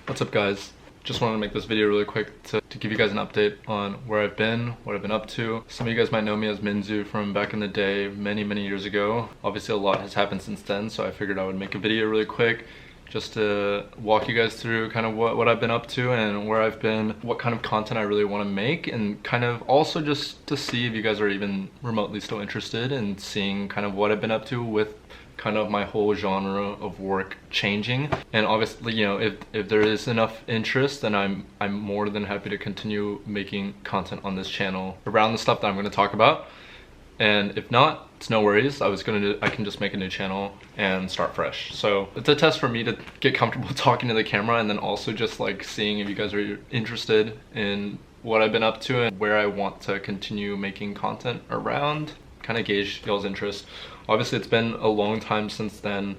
What's up, guys? Just wanted to make this video really quick to give you guys an update on where I've been, what I've been up to. Some of you guys might know me as Minzu from back in the day, many years ago. Obviously a lot has happened since then, so I figured I would make a video really quick just to walk you guys through kind of what I've been up to and where I've been, what kind of content I really want to make, and kind of also just to see if you guys are even remotely still interested in seeing kind of what I've been up to with kind of my whole genre of work changing. And obviously, you know, if there is enough interest, then I'm more than happy to continue making content on this channel around the stuff that I'm going to talk about. And if not, it's no worries. I can just make a new channel and start fresh. So it's a test for me to get comfortable talking to the camera, and then also just like seeing if you guys are interested in what I've been up to and where I want to continue making content around. Kind of gauge y'all's interest. Obviously it's been a long time since then.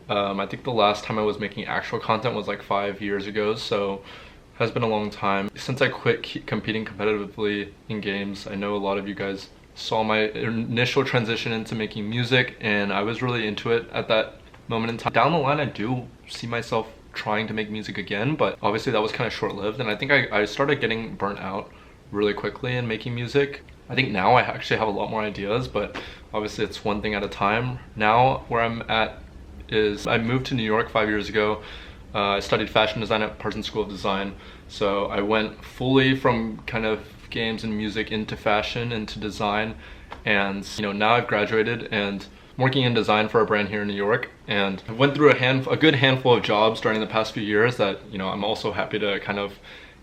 I think the last time I was making actual content was like 5 years ago, so it has been a long time. Since I quit competing competitively in games, I know a lot of you guys saw my initial transition into making music, and I was really into it at that moment in time. Down the line I do see myself trying to make music again, but obviously that was kind of short-lived, and I think I started getting burnt out really quickly in making music. I think now I actually have a lot more ideas, but obviously it's one thing at a time. Now where I'm at is I moved to New York 5 years ago. I studied fashion design at Parsons School of Design. So I went fully from kind of games and music into fashion, into design. And you know, now I've graduated and I'm working in design for a brand here in New York. And I went through a good handful of jobs during the past few years that, you know, I'm also happy to kind of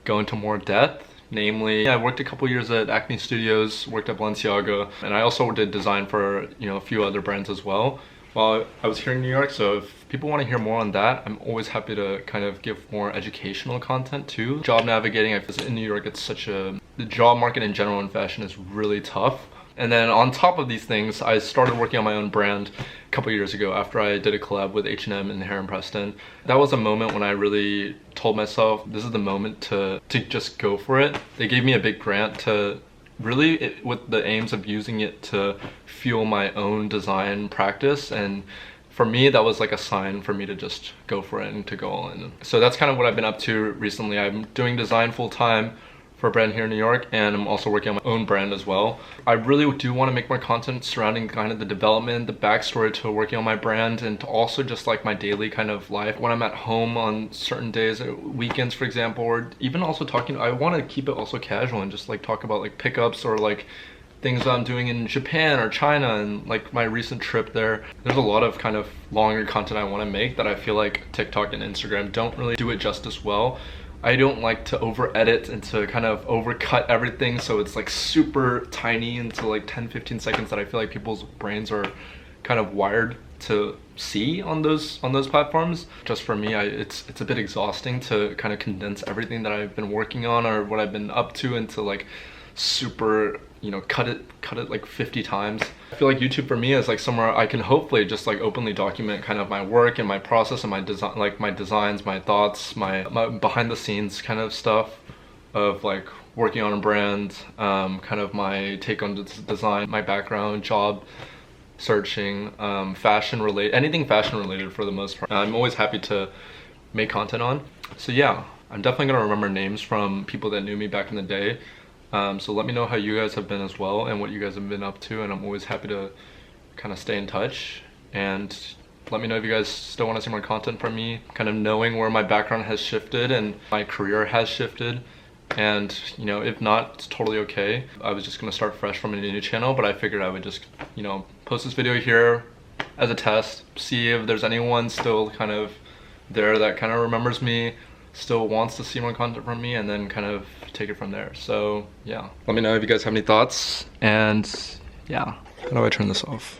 go into more depth. Namely, I worked a couple years at Acne Studios, worked at Balenciaga, and I also did design for, you know, a few other brands as well while I was here in New York. So if people want to hear more on that, I'm always happy to kind of give more educational content too. Job navigating, in New York, the job market in general in fashion is really tough. And then on top of these things, I started working on my own brand a couple years ago after I did a collab with H&M and Hair and Preston. That was a moment when I really told myself, this is the moment to just go for it. They gave me a big grant to really, with the aims of using it to fuel my own design practice. And for me, that was like a sign for me to just go for it and to go all in. So that's kind of what I've been up to recently. I'm doing design full time for a brand here in New York, and I'm also working on my own brand as well. I really do want to make more content surrounding kind of the development, the backstory to working on my brand, and to also just like my daily kind of life when I'm at home on certain days, weekends for example, or even also I want to keep it also casual and just like talk about like pickups or like things I'm doing in Japan or China and like my recent trip there. There's a lot of kind of longer content I want to make that I feel like TikTok and Instagram don't really do it justice well. I don't like to over edit and to kind of overcut everything so it's like super tiny into like 10-15 seconds that I feel like people's brains are kind of wired to see on those platforms. Just for me, it's a bit exhausting to kind of condense everything that I've been working on or what I've been up to into like super, you know, cut it like 50 times. I feel like YouTube for me is like somewhere I can hopefully just like openly document kind of my work and my process and my design, like my designs, my thoughts, my behind the scenes kind of stuff of like working on a brand, kind of my take on design, my background, job searching, anything fashion related for the most part. I'm always happy to make content on. So yeah, I'm definitely gonna remember names from people that knew me back in the day. So let me know how you guys have been as well and what you guys have been up to, and I'm always happy to kind of stay in touch. And let me know if you guys still want to see more content from me, kind of knowing where my background has shifted and my career has shifted. And you know, if not, it's totally okay. I was just gonna start fresh from a new channel, but I figured I would just, you know, post this video here as a test, see if there's anyone still kind of there that kind of remembers me, still wants to see more content from me, and then kind of take it from there. So yeah, let me know if you guys have any thoughts. And yeah, how do I turn this off?